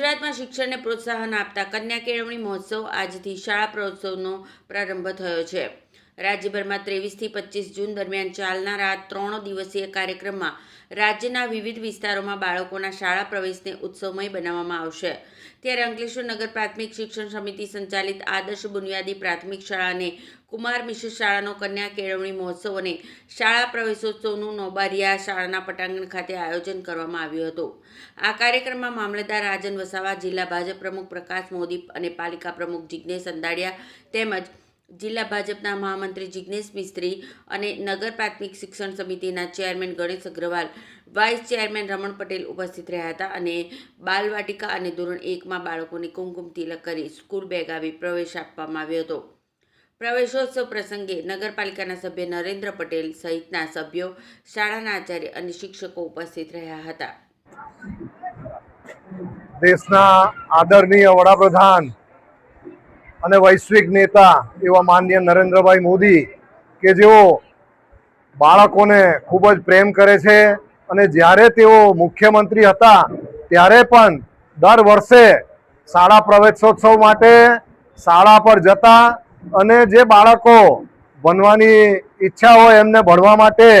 ગુજરાતમાં શિક્ષણને પ્રોત્સાહન આપતા કન્યા કેળવણી મહોત્સવ આજથી શાળા પ્રવેશોત્સવનો પ્રારંભ થયો છે। રાજ્યભરમાં 23 થી 25 જૂન દરમિયાન ચાલનારા 3 દિવસીય કાર્યક્રમમાં રાજ્યના વિવિધ વિસ્તારોમાં બાળકોના શાળા પ્રવેશને ઉત્સવમય બનાવવામાં આવશે। ત્યારે અંકલેશ્વર નગર પ્રાથમિક શિક્ષણ સમિતિ સંચાલિત આદર્શ બુનિયાદી પ્રાથમિક શાળા અને કુમાર મિશ્ર શાળાનો કન્યા કેળવણી મહોત્સવ અને શાળા પ્રવેશોત્સવનું નોબારિયા શાળાના પટાંગણ ખાતે આયોજન કરવામાં આવ્યું હતું। આ કાર્યક્રમમાં મામલતદાર રાજન વસાવા, જિલ્લા ભાજપ પ્રમુખ પ્રકાશ મોદી અને પાલિકા પ્રમુખ જિગ્નેશ અંદાડિયા તેમજ જિલ્લા ભાજપના મહામંત્રી જિગ્નેશ મિસ્ત્રી અને નગર પ્રાથમિક શિક્ષણ સમિતિના chairman Ganesh Agrawal, vice chairman Raman Patel ઉપસ્થિત રહ્યા હતા અને બાલવાટિકા અને ધોરણ 1માં બાળકોને કુમકુમ તિલક કરી સ્કૂલ બેગ આપી પ્રવેશ આપવામાં આવ્યો હતો। પ્રવેશોત્સવ પ્રસંગે નગરપાલિકાના સભ્ય નરેન્દ્ર પટેલ સહિતના સભ્યો, શાળાના આચાર્ય અને શિક્ષકો ઉપસ્થિત રહ્યા હતા। દેશના આદરણીય વડાપ્રધાન અને વૈશ્વિક નેતા એવા માનનીય નરેન્દ્રભાઈ મોદી કે જેઓ બાળકોને ખૂબ જ પ્રેમ કરે છે અને જ્યારે તેઓ મુખ્યમંત્રી હતા ત્યારે પણ દર વર્ષે શાળા પ્રવેશોત્સવ માટે શાળા પર જતા અને જે બાળકો ભણવાની ઈચ્છા હોય એમને ભણવા માટે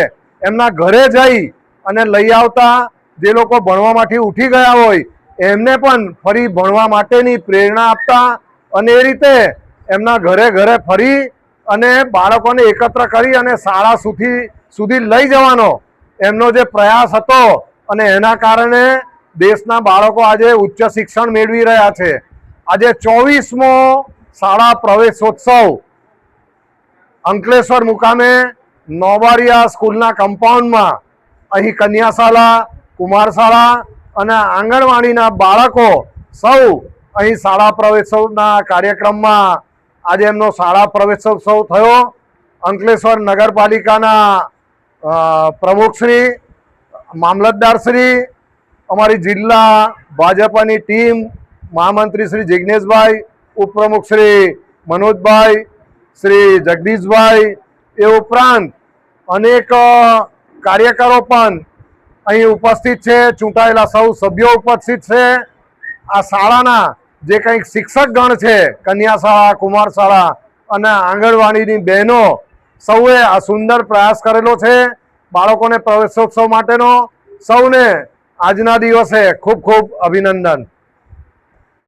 એમના ઘરે જઈ અને લઈ આવતા। જે લોકો ભણવામાંથી ઉઠી ગયા હોય એમને પણ ફરી ભણવા માટેની પ્રેરણા આપતા અને એ રીતે એમના ઘરે ઘરે ફરી અને બાળકોને એકત્ર કરી અને શાળા સુધી લઈ જવાનો એમનો જે પ્રયાસ હતો અને એના કારણે દેશના બાળકો આજે ઉચ્ચ શિક્ષણ મેળવી રહ્યા છે। આજે 24મો શાળા પ્રવેશોત્સવ અંકલેશ્વર મુકામે નોબારિયા સ્કૂલના કમ્પાઉન્ડમાં અહીં કન્યા શાળા, કુમાર શાળા અને આંગણવાડીના બાળકો સૌ અહીં શાળા પ્રવેશોત્સવના કાર્યક્રમમાં આજે એમનો શાળા પ્રવેશોત્સવ થયો। અંકલેશ્વર નગરપાલિકાના પ્રમુખશ્રી, મામલતદારશ્રી, અમારી જિલ્લા ભાજપની ટીમ, મહામંત્રી શ્રી જિગ્નેશભાઈ, ઉપપ્રમુખ શ્રી મનોજભાઈ, શ્રી જગદીશભાઈ, એ ઉપરાંત અનેક કાર્યકરો પણ અહીં ઉપસ્થિત છે। ચૂંટાયેલા સૌ સભ્યો ઉપસ્થિત છે। આ શાળાના જે કંઈક શિક્ષક ગણ છે, કન્યા શાળા, કુમાર શાળા અને આંગણવાડીની બહેનો સૌએ આ સુંદર પ્રયાસ કરેલો છે બાળકોને પ્રવેશોત્સવ માટેનો। સૌને આજના દિવસે ખૂબ ખૂબ અભિનંદન।